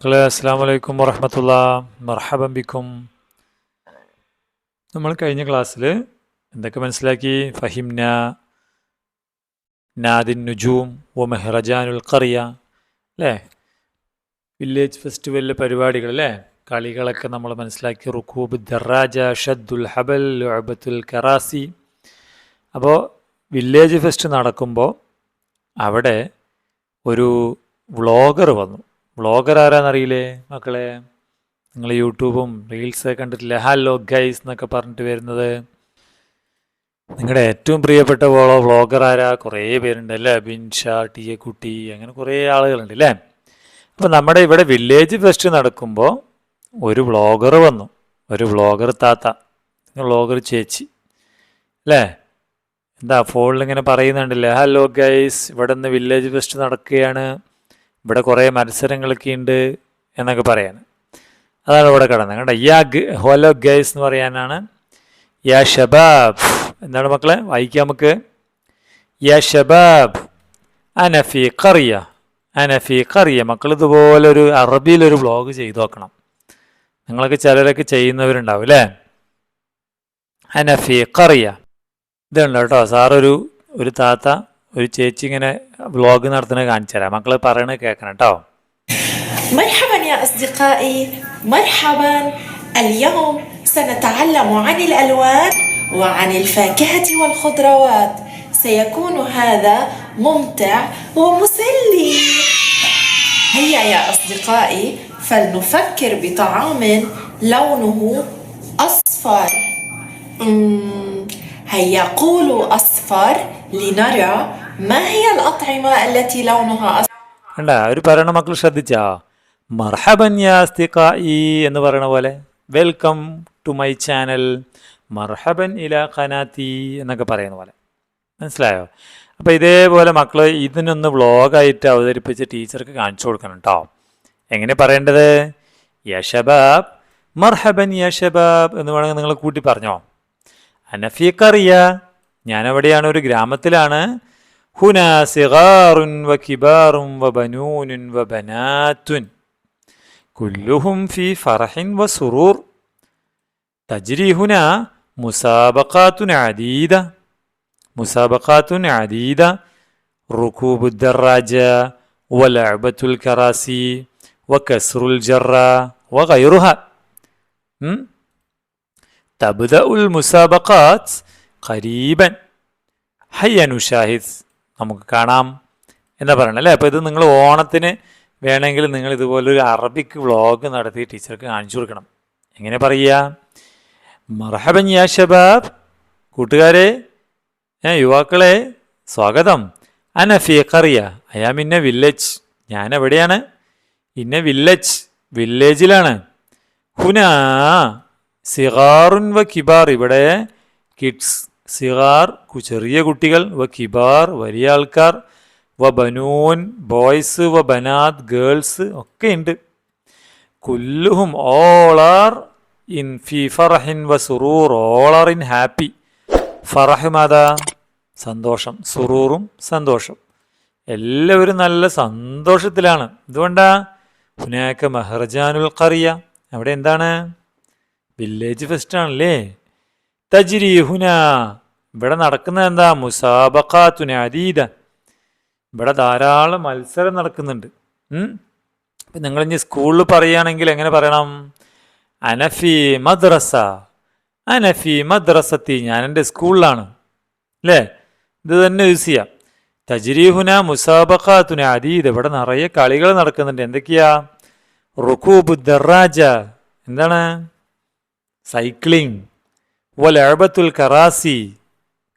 മക്കളെ അസ്സലാമു അലൈക്കും വറഹ്മത്തുള്ളാഹി മർഹബൻ ബിക്കും. നമ്മൾ കഴിഞ്ഞ ക്ലാസ്സിൽ എന്തൊക്കെ മനസ്സിലാക്കി? ഫഹിംന നാദിൻ നുജൂം വ മെഹ്റജാനുൽ ഖറിയ, അല്ലേ? വില്ലേജ് ഫെസ്റ്റിവലിലെ പരിപാടികൾ, അല്ലേ? കളികളൊക്കെ നമ്മൾ മനസ്സിലാക്കി. റുക്കൂബ് ദറാജ, ഷദ്ദുൽ ഹബൽ, ലുഅബത്തുൽ കറാസി. അപ്പോൾ വില്ലേജ് ഫെസ്റ്റ് നടക്കുമ്പോൾ അവിടെ ഒരു വ്ളോഗർ വന്നു. വ്ളോഗർ ആരാന്നറിയില്ലേ മക്കളെ? നിങ്ങൾ യൂട്യൂബും റീൽസൊക്കെ കണ്ടിട്ടില്ലേ? ഹലോ ഗൈസ് എന്നൊക്കെ പറഞ്ഞിട്ട് വരുന്നത്. നിങ്ങളുടെ ഏറ്റവും പ്രിയപ്പെട്ട വ്ളോഗർ ആരാ? കുറേ പേരുണ്ട് അല്ലേ? ബിൻഷ, ടി എ കുട്ടി, അങ്ങനെ കുറേ ആളുകളുണ്ട് അല്ലേ? അപ്പോൾ നമ്മുടെ ഇവിടെ വില്ലേജ് ഫെസ്റ്റ് നടക്കുമ്പോൾ ഒരു വ്ളോഗർ വന്നു. ഒരു വ്ളോഗർ താത്ത, വ്ളോഗർ ചേച്ചി, അല്ലേ? എന്താ ഫോണിൽ ഇങ്ങനെ പറയുന്നുണ്ടല്ലേ, ഹലോ ഗൈസ്, ഇവിടെ നിന്ന് വില്ലേജ് ഫെസ്റ്റ് നടക്കുകയാണ്, ഇവിടെ കുറേ മത്സരങ്ങളൊക്കെ ഉണ്ട് എന്നൊക്കെ പറയാണ്. അതാണ് ഇവിടെ കിടന്നത്. കണ്ട, ഹലോ ഗൈസ് എന്ന് പറയാനാണ് യാ ഷബാബ്. എന്താണ് മക്കളെ വായിക്കാം നമുക്ക്? യാ ഷബാബ് അനഫി ഖറിയ, അനഫി ഖറിയ. മക്കൾ ഇതുപോലെ ഒരു അറബിയിലൊരു വ്ളോഗ് ചെയ്തു നോക്കണം. നിങ്ങളൊക്കെ ചിലരൊക്കെ ചെയ്യുന്നവരുണ്ടാവും അല്ലേ? അനഫി ഖറിയ. ഇതുണ്ട് കേട്ടോ. സാറൊരു താത്ത, ഒരു ചേച്ചി ഇങ്ങനെ വ്ളോഗ് നടത്തുന്നത് കാണിച്ചു തരാം. മക്കൾ പറയണത് കേൾക്കണം കേട്ടോ. مرحبا يا أصدقائي، مرحبا. اليوم سنتعلم عن الألوان وعن الفاكهة والخضروات. سيكون هذا ممتع ومسلي. هيا يا أصدقائي، فلنفكر بطعام لونه أصفر. هيا قولوا أصفر لنرى ما هي الأطعمة التي لونها أصفر. കണ്ട, അവർ പറയണ മക്കൾ ശ്രദ്ധിച്ചാ? മർഹബൻ യാ അസ്തിഖായി എന്ന് പറയണ പോലെ, വെൽക്കം ടു മൈ ചാനൽ, മർഹബൻ ഇലാ ഖനാത്തി എന്നൊക്കെ പറയുന്ന പോലെ. മനസ്സിലായോ? അപ്പോൾ ഇതേപോലെ മക്കൾ ഇതിനൊന്ന് വ്ളോഗായിട്ട് അവതരിപ്പിച്ച് ടീച്ചർക്ക് കാണിച്ചു കൊടുക്കണം കേട്ടോ. എങ്ങനെ പറയേണ്ടത്? യാ ഷബാബ്, മർഹബൻ യാ ഷബാബ് എന്ന് വേണമെങ്കിൽ നിങ്ങൾ കൂട്ടി പറഞ്ഞോ. അനഫി ഖറിയ, ഞാനെവിടെയാണ്? ഒരു ഗ്രാമത്തിലാണ്. ഹുനാ സിഗാറുൻ വ കിബാറുൻ വ ബനൂനുൻ വ ബനാത്തുൻ കുല്ലുഹും ഫീ ഫറഹിൻ വ സുറൂർ. തജ്രി ഹുനാ മുസാബഖാത്തുൻ അദീദ, മുസാബഖാത്തുൻ അദീദ, റുകൂബു ദറാജ വ ലഅബത്തുൽ കറാസി വ കസ്റുൽ ജറ വ ഗൈറുഹ. തബ്ദഉൽ മുസാബഖാത്ത് ഖരീബൻ. ഹയ്യ നുഷാഹിദ്, നമുക്ക് കാണാം എന്താ പറയണത് അല്ലേ? അപ്പോൾ ഇത് നിങ്ങൾ ഓണത്തിന് വേണമെങ്കിൽ നിങ്ങൾ ഇതുപോലൊരു അറബിക് വ്ളോഗ് നടത്തി ടീച്ചർക്ക് കാണിച്ചു കൊടുക്കണം. എങ്ങനെ പറയുക? മർഹബൻ യാ ഷബാബ്, കൂട്ടുകാരെ, യുവാക്കളെ സ്വാഗതം. അനഫി ഖറിയ, അയാം ഇന്ന വില്ലേജ്, ഞാൻ എവിടെയാണ്? ഇന്ന വില്ലേജ്, വില്ലേജിലാണ്. ഹുനാ സിഗാറുൻ വ കിബാർ, ഇവിടെ കിഡ്സ്, സിഗാർ ചെറിയ കുട്ടികൾ, വ കിബാർ വലിയ ആൾക്കാർ, വ ബനൂൻ ബോയ്സ്, വ ബനാത്ത് ഗേൾസ് ഒക്കെ ഉണ്ട്. കുല്ലുഹും ഓൾ ആർ ഇൻ ഫി ഫറഹിൻ വ സുറൂർ, ഓൾ ആർ ഇൻ ഹാപ്പി. ഫറഹ് മാതാ സന്തോഷം, സുറൂറും സന്തോഷം, എല്ലാവരും നല്ല സന്തോഷത്തിലാണ്. എന്തുകൊണ്ടാ? ഹുനാക മെഹ്റജാനുൽ ഖറിയ, അവിടെ എന്താണ്? വില്ലേജ് ഫെസ്റ്റ് ആണല്ലേ. തജ്രി ഹുനാ, ഇവിടെ നടക്കുന്നത് എന്താ? മുസാബഖാത്തുൻ അദീദ, ഇവിടെ ധാരാളം മത്സരം നടക്കുന്നുണ്ട്. അപ്പം നിങ്ങളിനി സ്കൂളിൽ പറയുകയാണെങ്കിൽ എങ്ങനെ പറയണം? അനഫി മദ്രസ, അനഫി മദ്രസത്തി, ഞാൻ എൻ്റെ സ്കൂളിലാണ്, അല്ലേ? ഇത് തന്നെ യൂസ് ചെയ്യാം. തജ്രി ഹുനാ മുസാബഖാത്തുൻ അദീദ, ഇവിടെ നിറയെ കളികൾ നടക്കുന്നുണ്ട്. എന്തൊക്കെയാ? റുകൂബു ദറാജ, എന്താണ്? സൈക്ലിംഗ്. വ ലഅബത്തുൽ കറാസി,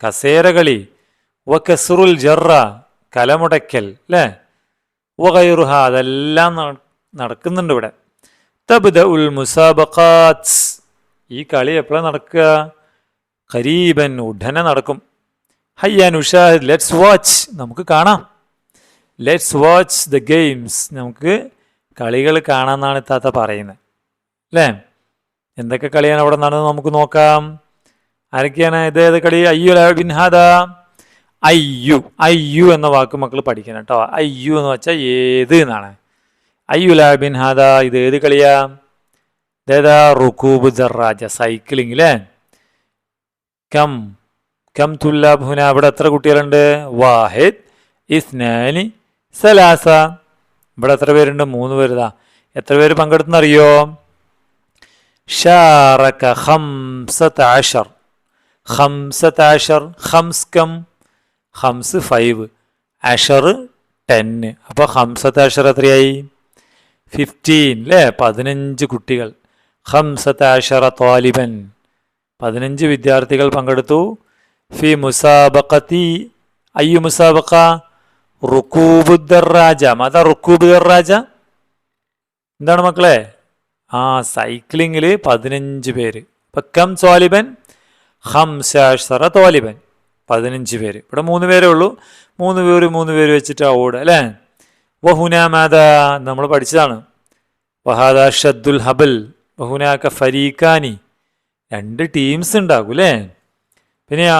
കസേരകളി. വ കസ്റുൽ ജറ, കലമുടക്കൽ, അല്ലേ? വ ഗൈറുഹ, അതെല്ലാം നടക്കുന്നുണ്ട് ഇവിടെ. തബ്ദഉൽ മുസാബഖാത്ത്, ഈ കളി എപ്പോഴാണ് നടക്കുക? ഖരീബൻ, ഉടനെ നടക്കും. ഹയ്യ നുഷാഹിദ്, ലെറ്റ്സ് വാച്ച്, നമുക്ക് കാണാം. ലെറ്റ്സ് വാച്ച് ദ ഗെയിംസ്, നമുക്ക് കളികൾ കാണാമെന്നാണ് താത്ത പറയുന്നത്, അല്ലേ? എന്തൊക്കെ കളിയാണ് അവിടെ നടന്നത് നമുക്ക് നോക്കാം. ആരൊക്കെയാണ്? ഏത് കളി? അയ്യു ബിൻഹാദ, അയ്യു, അയ്യു എന്ന വാക്ക് മക്കൾ പഠിക്കണം കേട്ടോ. അയ്യു എന്ന് വെച്ചാൽ ഏത് എന്നാണ്. അയ്യുലാബിൻ ഹാദ, ഇത് ഏത് കളിയാ? ഇതേതാ? റുക്കൂബ് ദറാജ, സൈക്ലിംഗ് അല്ലേ. കം കം തുല്ലാബ് ഹുന, ഇവിടെ എത്ര കുട്ടികളുണ്ട്? വാഹിദ്, ഇസ്നാനി, സലാസ. ഇവിടെ എത്ര പേരുണ്ട്? 3 പേരുതാ. എത്ര പേര് പങ്കെടുത്തെന്നറിയോ? ഷാറക 15. 15. ഖംസ് കം? ഖംസ് 5, അഷർ 10. അപ്പോൾ 15 എത്രയായി? 15 അല്ലേ. 15 കുട്ടികൾ. 15 ത്വാലിബൻ, 15 വിദ്യാർത്ഥികൾ പങ്കെടുത്തു. ഫി മുസാബഖത്തി, അയ്യു മുസാബഖ? റുക്കൂബ് ദറാജ. മത റുക്കൂബ് ദറാജ എന്താണ് മക്കളെ? സൈക്ലിങ്ങിൽ 15 പേര്. ഇപ്പം കം ത്വാലിബൻ? 15 ത്വാലിബൻ, 15 പേര്. ഇവിടെ 3 പേരേ ഉള്ളൂ. 3 പേര് വെച്ചിട്ട് ഓടുക അല്ലേ. വഹുനാമാദ, നമ്മൾ പഠിച്ചതാണ്. വഹാദ ഷദ്ദുൽ ഹബൽ, വഹുനാക്ക ഫരീഖാനി, 2 ടീംസ് ഉണ്ടാകും അല്ലേ. പിന്നെയാ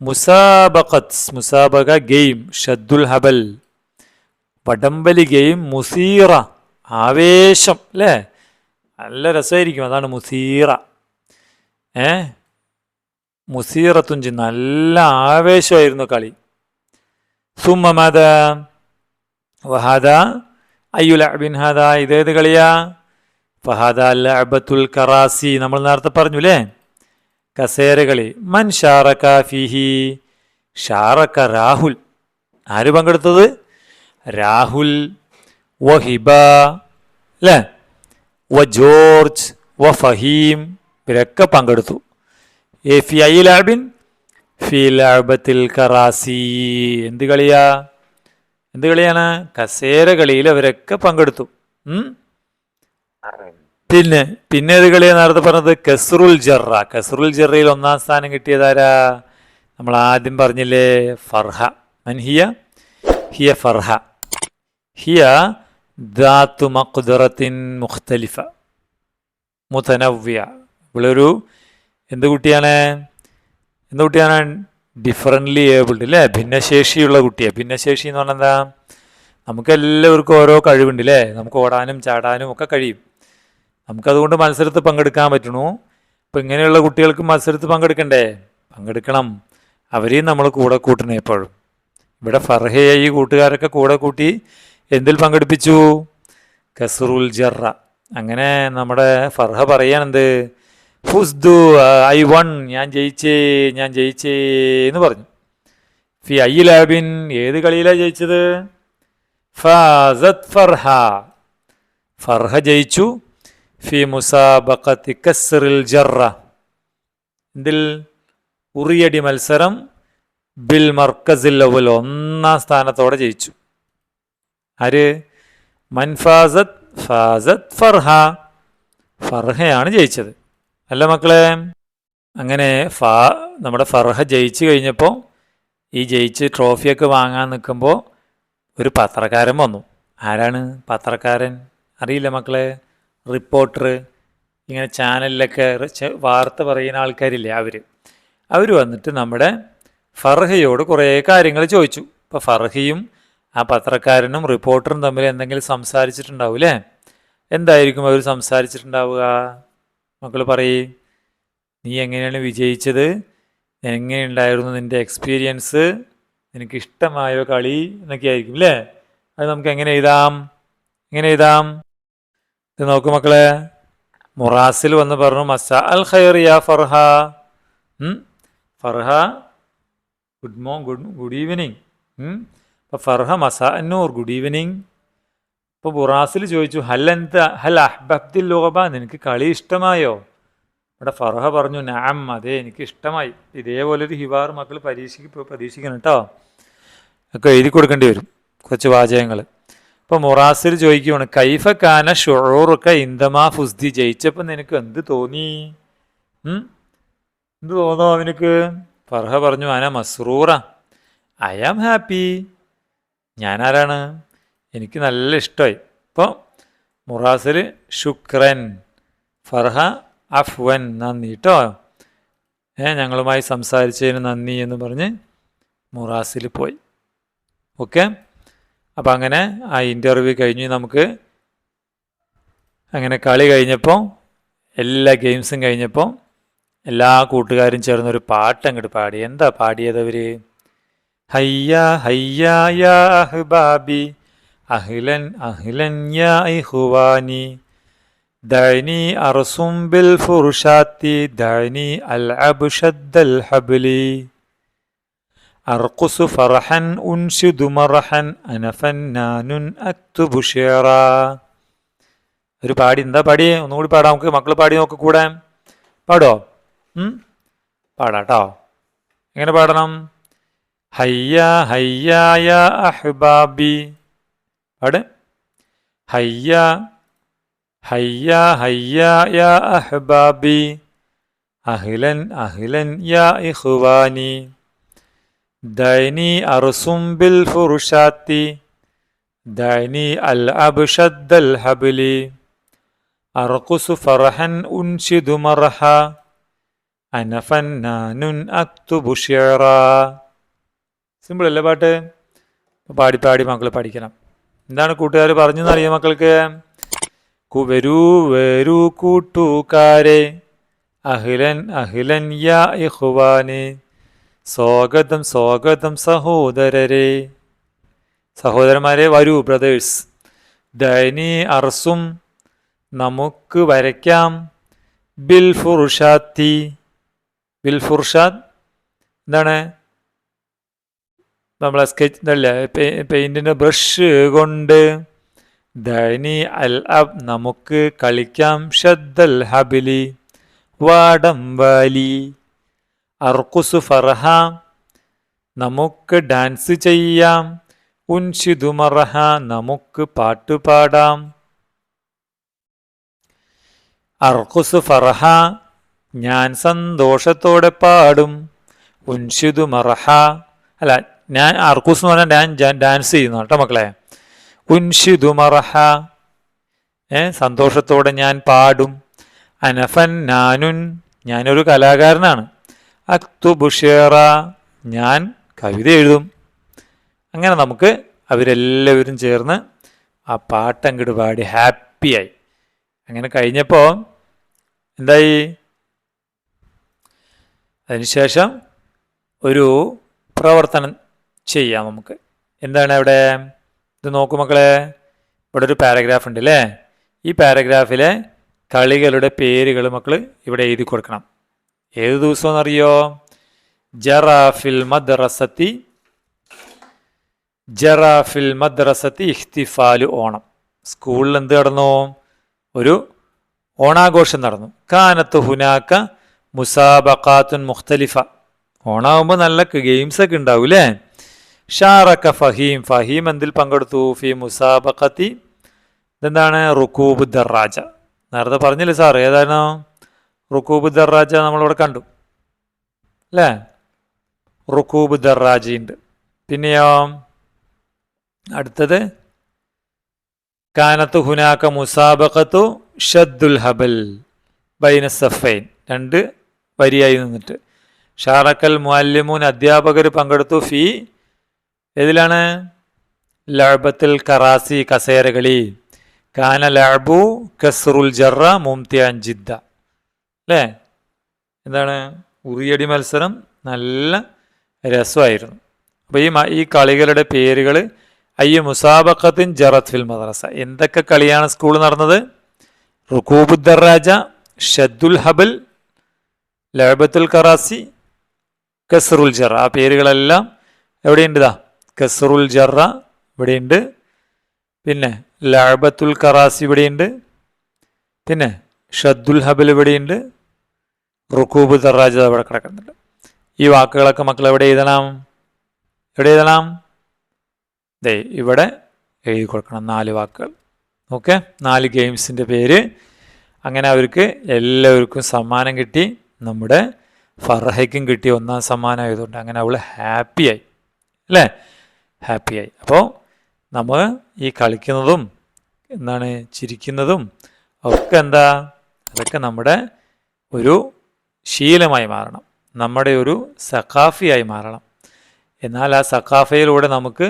മുസാബഖത്ത്, മുസാബഖ ഗെയിം. ഷദ്ദുൽ ഹബൽ വടംവലി ഗെയിം. മുസീറ, ആവേശം അല്ലേ, നല്ല രസമായിരിക്കും, അതാണ് മുസീറ. മുസീറത്തുഞ്ചി, നല്ല ആവേശമായിരുന്നു കളി. സുമ്മമദ വഹാദ അയ്യു ലഅബിൻ ഹാദ, ഇതേത് കളിയാ? ഫഹാദ ലഅബത്തുൽ കറാസി, നമ്മൾ നേരത്തെ പറഞ്ഞു അല്ലേ, കസേര കളി. മൻ ഷാറക ഫീഹി? ഷാറക രാഹുൽ. ആര് പങ്കെടുത്തത്? രാഹുൽ. വഹിബ അല്ലേ, ജോർജ്, ഫഹീം, ഇവരൊക്കെ പങ്കെടുത്തു. ഫി ഐ ലഅബിൻ? ഫി ലഅബത്തിൽ കറാസി. എന്ത് കളിയാ? എന്ത് കളിയാണ്? കസേര കളിയിൽ അവരൊക്കെ പങ്കെടുത്തു. പിന്നെ ഏത് കളിയാണ് നേരത്തെ പറഞ്ഞത്? കസ്റുൽ ജറ. കസ്റുൽ ജറയിൽ 1-ാം സ്ഥാനം കിട്ടിയതാരാ? നമ്മൾ ആദ്യം പറഞ്ഞില്ലേ, ഫർഹ. മൻഹിയ? ഹിയ ഫർഹ. ഹിയ ദാത്തു മഖ്ദറത്തിൻ മുഖ്തലിഫ മുതനവ്വിയ. ഇവളൊരു എന്ത് കുട്ടിയാണ്? ഡിഫറൻ്റ്ലി ഏബിൾഡ് അല്ലേ, ഭിന്നശേഷിയുള്ള കുട്ടിയാണ്. ഭിന്നശേഷി എന്ന് പറഞ്ഞാൽ എന്താ? നമുക്കെല്ലാവർക്കും ഓരോ കഴിവുണ്ട് അല്ലേ. നമുക്ക് ഓടാനും ചാടാനും ഒക്കെ കഴിയും. നമുക്കതുകൊണ്ട് മത്സരത്തിൽ പങ്കെടുക്കാൻ പറ്റണു. അപ്പം ഇങ്ങനെയുള്ള കുട്ടികൾക്ക് മത്സരത്തിൽ പങ്കെടുക്കണ്ടേ? പങ്കെടുക്കണം. അവരെയും നമ്മൾ കൂടെ കൂട്ടണേ എപ്പോഴും. ഇവിടെ ഫർഹയെ ഈ കൂട്ടുകാരൊക്കെ കൂടെ കൂട്ടി എന്തിൽ പങ്കെടുപ്പിച്ചു? കസ്റുൽ ജറ. അങ്ങനെ നമ്മുടെ ഫർഹ പറയാനെന്ത്? ഫുസ്ദു, ഐ വൺ, ഞാൻ ജയിച്ചേ എന്ന് പറഞ്ഞു. ഫി ഐ ലാബിൻ, ഏത് കളിയിലാണ് ജയിച്ചത്? ഫാസത് ഫർഹ, ഫർഹ ജയിച്ചു. ഫി മുസാബഖത്തി കസ്റിൽ ജറ, ഇതിൽ ഉറിയടി മത്സരം. ബിൽ മർക്കസിൽ അവൽ, 1-ാം സ്ഥാനത്തോടെ ജയിച്ചു. ആര്? മൻ ഫാസത്? ഫാസത് ഫർഹ, ഫർഹയാണ് ജയിച്ചത് അല്ല മക്കളെ. അങ്ങനെ നമ്മുടെ ഫർഹ ജയിച്ചു കഴിഞ്ഞപ്പോൾ ഈ ജയിച്ച് ട്രോഫിയൊക്കെ വാങ്ങാൻ നിൽക്കുമ്പോൾ ഒരു പത്രക്കാരൻ വന്നു. ആരാണ് പത്രക്കാരൻ? അറിയില്ല മക്കളെ, റിപ്പോർട്ടർ. ഇങ്ങനെ ചാനലിലൊക്കെ വാർത്ത പറയുന്ന ആൾക്കാരില്ലേ, അവർ വന്നിട്ട് നമ്മുടെ ഫർഹയോട് കുറേ കാര്യങ്ങൾ ചോദിച്ചു. ഇപ്പോൾ ഫർഹയും ആ പത്രക്കാരനും റിപ്പോർട്ടറും തമ്മിൽ എന്തെങ്കിലും സംസാരിച്ചിട്ടുണ്ടാവും അല്ലേ. എന്തായിരിക്കും അവർ സംസാരിച്ചിട്ടുണ്ടാവുക? മക്കൾ പറയേ, നീ എങ്ങനെയാണ് വിജയിച്ചത്? എങ്ങനെയുണ്ടായിരുന്നു നിൻ്റെ എക്സ്പീരിയൻസ്? നിനക്ക് ഇഷ്ടമായോ കളി? എന്നൊക്കെ ആയിരിക്കും അല്ലേ. അത് നമുക്ക് എങ്ങനെ എഴുതാം? ഇത് നോക്കൂ മക്കളെ. മുറാസിൽ വന്ന് പറഞ്ഞു, മസാ അൽ ഖൈർ യാ ഫർഹ. Farha, good evening. അപ്പോൾ ഫർഹ മസാ അന്നൂർ, ഗുഡ് ഈവനിങ്. അപ്പോൾ മുറാസിൽ ചോദിച്ചു, ഹൽ അഹ്ബബ്തിൽ ലുഅബ, നിനക്ക് കളി ഇഷ്ടമായോ? ഇവിടെ ഫർഹ പറഞ്ഞു, നഅം, അതെ എനിക്ക് ഇഷ്ടമായി. ഇതേപോലൊരു ഹിവാർ മക്കൾ പരീക്ഷിക്കണം കേട്ടോ. ഒക്കെ എഴുതി കൊടുക്കേണ്ടി വരും കുറച്ച് വാചകങ്ങൾ. അപ്പോൾ മുറാസിൽ ചോദിക്കുകയാണ്, കൈഫ കാന ഷുഊറുക ഇൻദമാ ഫുസ്ദി, ജയിച്ചപ്പോൾ നിനക്ക് എന്ത് തോന്നി? എന്ത് തോന്നോ അവനക്ക്? ഫർഹ പറഞ്ഞു, അന മസ്റൂറ, ഐ ആം ഹാപ്പി. ഞാനാരാണ്? എനിക്ക് നല്ല ഇഷ്ടമായി. ഇപ്പോൾ മുറാസിൽ ശുക്രൻ, ഫർഹ അഫ്വൻ, നന്ദി കേട്ടോ, ഞങ്ങളുമായി സംസാരിച്ചതിന് നന്ദി എന്ന് പറഞ്ഞ് മുറാസിൽ പോയി. ഓക്കെ. അപ്പം അങ്ങനെ ആ ഇൻ്റർവ്യൂ കഴിഞ്ഞ് നമുക്ക് അങ്ങനെ കളി കഴിഞ്ഞപ്പോൾ, എല്ലാ ഗെയിംസും കഴിഞ്ഞപ്പോൾ എല്ലാ കൂട്ടുകാരും ചേർന്നൊരു പാട്ട് അങ്ങോട്ട് പാടി. എന്താ പാടിയത് അവർ? ഹയ്യ ഹയ്യ യാ അഹ്ബാബി അഹ്ലൻ അഹ്ലൻ യാ ഇഖ്വാനി ദഅനി അർസും ബിൽ ഫുർഷാത്തി ദഅനി അൽഅബ് ഷദ്ദൽ ഹബ്ലി അർഖുസു ഫർഹൻ ഉൻഷിദു മർഹൻ അന ഫന്നാനുൻ അക്തുബു ഷിറാ. ഒരു പാടി. എന്താ പാടിയേ? ഒന്നുകൂടി പാടാം നമുക്ക്. മക്കൾ പാടി നോക്ക് കൂടെ. പാടോ? പാടാട്ടോ. എങ്ങനെ പാടണം? ഹയ്യ ഹയ്യ യാ അഹ്ബാബി. പാട്. ഹയ്യ ഹയ്യ ഹയ്യ യാ അഹ്ബാബി അഹ്ലൻ അഹ്ലൻ യാ ഇഖ്വാനി ദഅനി അർസും ബിൽ ഫുർഷാത്തി ദഅനി അൽഅബ് ഷദ്ദൽ ഹബ്ലി അർഖുസു ഫർഹൻ ഉൻഷിദു മർഹ അന ഫന്നാനുൻ അക്തുബു ഷിറാ. സിമ്പിൾ അല്ലേ പാട്ട്? പാടി പാടി മക്കൾ പഠിക്കണം. എന്താണ് കൂട്ടുകാർ പറഞ്ഞെന്നറിയാം മക്കൾക്ക്? വരൂ വരൂ കൂട്ടുകാരെ അഹ്ലൻ അഹ്ലൻ യാ ഇഖ്വാനി സ്വാഗതം സ്വാഗതം സഹോദരരെ, സഹോദരന്മാരെ വരൂ, ബ്രദേഴ്സ്. ദഅനി അർസും നമുക്ക് വരയ്ക്കാം, ബിൽ ഫുർഷാത്തി. ബിൽ ഫുർഷാത്ത് എന്താണ്? നമ്മളെ സ്കെച്ച് ഇതല്ലേ, പെയിൻറ്റിൻ്റെ ബ്രഷ് കൊണ്ട്. ദഅനി അൽ അബ് നമുക്ക് കളിക്കാം, ഷദ്ദൽ ഹബ്ലി വാടം വാലി. അർഖുസു ഫർഹ നമുക്ക് ഡാൻസ് ചെയ്യാം, ഉൻഷിദു മർഹ നമുക്ക് പാട്ട് പാടാം. അർഖുസു ഫർഹ ഞാൻ സന്തോഷത്തോടെ പാടും, ഉൻഷിദു മർഹ അല്ല, ഞാൻ അർഖുസ് എന്ന് പറഞ്ഞാൽ ഞാൻ ഡാൻസ് ചെയ്യുന്നു കേട്ടോ മക്കളെ. ഉൻഷിദു മർഹ സന്തോഷത്തോടെ ഞാൻ പാടും. അനഫൻ നാനുൻ ഞാനൊരു കലാകാരനാണ്. അക്തുബു ഷിറ ഞാൻ കവിത എഴുതും. അങ്ങനെ നമുക്ക് അവരെല്ലാവരും ചേർന്ന് ആ പാട്ടങ്ങോട്ട് പാടി ഹാപ്പിയായി. അങ്ങനെ കഴിഞ്ഞപ്പോൾ എന്തായി? അതിനുശേഷം ഒരു പ്രവർത്തനം ചെയ്യാം നമുക്ക്. എന്താണ് അവിടെ? ഇത് നോക്കൂ മക്കളെ, ഇവിടെ ഒരു പാരഗ്രാഫ് ഉണ്ട് അല്ലേ? ഈ പാരഗ്രാഫിലെ കളികളുടെ പേരുകൾ മക്കൾ ഇവിടെ എഴുതി കൊടുക്കണം. ഏത് ദിവസമെന്നറിയോ? ജറാഫിൽ മദ്രസത്തി, ജറാഫിൽ മദ്രസത്തി ഇഖ്തിഫാലു ഓണം. സ്കൂളിൽ എന്ത് നടന്നു? ഒരു ഓണാഘോഷം നടന്നു. കാനത്ത് ഹുനാക്ക മുസാബഖാത്തുൻ മുഖ്തലിഫ. ഓണാകുമ്പോൾ നല്ല ഗെയിംസൊക്കെ ഉണ്ടാവും അല്ലേ? ഷാറക്ക ഫഹീം, ഫഹീം എന്തിൽ പങ്കെടുത്തു? ഫി മുസാബഖത്തി ഇതെന്താണ്? റുക്കൂബ് ദറാജ. നേരത്തെ പറഞ്ഞില്ലേ സാർ, ഏതായിരുന്നു? റുക്കൂബ് ദറാജ നമ്മളിവിടെ കണ്ടു അല്ലേ? റുക്കൂബ് ദറാജയുണ്ട്. പിന്നെയോ അടുത്തത് കാനത്ത് ഹുനാക്ക മുസാബഖത്തു ഷദ്ദുൽ ഹബൽ ബൈന സഫൈൻ, രണ്ട് വരിയായി നിന്നിട്ട്. ഷാറക്കൽ മുഅല്ലിമൂൻ അധ്യാപകർ പങ്കെടുത്തു. ഫി ഏതിലാണ്? ലഅബത്തുൽ കറാസി കസേരകളി. കാന ലഅബു കസ്റുൽ ജറ മുംതിഅൻ ജിദ്ദ അല്ലേ? എന്താണ്? ഉറിയടി മത്സരം നല്ല രസമായിരുന്നു. അപ്പോൾ ഈ കളികളുടെ പേരുകൾ അയ്യ മുസാബഖത്തിൻ ജറത്ത് ഫിൽ മദ്രസ. എന്തൊക്കെ കളിയാണ് സ്കൂളിൽ നടന്നത്? റുകൂബു ദറാജ, ഷദ്ദുൽ ഹബൽ, ലഅബത്തുൽ കറാസി, കസ്റുൽ ജറ. ആ പേരുകളെല്ലാം എവിടെയുണ്ട്? ഇതാ കസ്റുൽ ജറ ഇവിടെയുണ്ട്, പിന്നെ ലഅബത്തുൽ കറാസി ഇവിടെയുണ്ട്, പിന്നെ ഷദ്ദുൽ ഹബൽ ഇവിടെയുണ്ട്, റുകൂബ് ദറാജ അവിടെ കിടക്കുന്നുണ്ട്. ഈ വാക്കുകളൊക്കെ മക്കൾ എവിടെ എഴുതണം? എവിടെ എഴുതണം? ദേ ഇവിടെ എഴുതി കൊടുക്കണം 4 വാക്കുകൾ. ഓക്കെ, 4 ഗെയിംസിൻ്റെ പേര്. അങ്ങനെ അവർക്ക് എല്ലാവർക്കും സമ്മാനം കിട്ടി. നമ്മുടെ ഫർഹയ്ക്കും കിട്ടി 1ാം സമ്മാനം ആയതുകൊണ്ട്. അങ്ങനെ അവൾ ഹാപ്പിയായി അല്ലേ? ഹാപ്പിയായി. അപ്പോൾ നമ്മൾ ഈ കളിക്കുന്നതും എന്താണ് ചിരിക്കുന്നതും ഒക്കെ എന്താ? അതൊക്കെ നമ്മുടെ ഒരു ശീലമായി മാറണം, നമ്മുടെ ഒരു സഖാഫിയായി മാറണം. എന്നാൽ ആ സഖാഫയിലൂടെ നമുക്ക്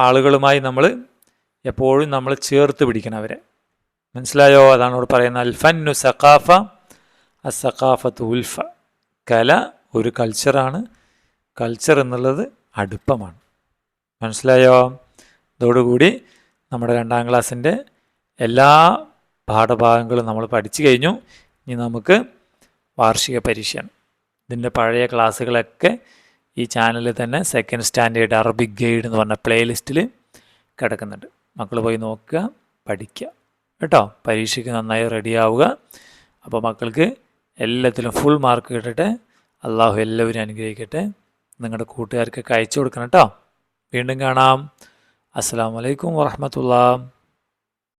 ആളുകളുമായി നമ്മൾ എപ്പോഴും നമ്മൾ ചേർത്ത് പിടിക്കണം അവരെ. മനസ്സിലായോ? അതാണ് ഇവിടെ പറയുന്നത് അൽ ഫന്നു സഖാഫ അസഖാഫത്ത് ഉൽഫ. കല ഒരു കൾച്ചറാണ്, കൾച്ചർ എന്നുള്ളത് അടുപ്പമാണ്. മനസ്സിലായോ? ഇതോടുകൂടി നമ്മുടെ 2ാം ക്ലാസ്സിൻ്റെ എല്ലാ പാഠഭാഗങ്ങളും നമ്മൾ പഠിച്ചു കഴിഞ്ഞു. ഇനി നമുക്ക് വാർഷിക പരീക്ഷയാണ്. ഇതിൻ്റെ പഴയ ക്ലാസ്സുകളൊക്കെ ഈ ചാനലിൽ തന്നെ സെക്കൻഡ് സ്റ്റാൻഡേർഡ് അറബിക് ഗൈഡ് എന്ന് പറഞ്ഞ പ്ലേലിസ്റ്റിൽ കിടക്കുന്നുണ്ട്. മക്കൾ പോയി നോക്കുക, പഠിക്കുക കേട്ടോ. പരീക്ഷയ്ക്ക് നന്നായി റെഡിയാവുക. അപ്പോൾ മക്കൾക്ക് എല്ലാത്തിലും ഫുൾ മാർക്ക് കിട്ടട്ടെ. അള്ളാഹു എല്ലാവരും അനുഗ്രഹിക്കട്ടെ. നിങ്ങളുടെ കൂട്ടുകാർക്കൊക്കെ അയച്ചു കൊടുക്കണം കേട്ടോ. വീണ്ടും കാണാം. അസ്സലാമു അലൈക്കും വറഹ്മത്തുള്ളാഹി.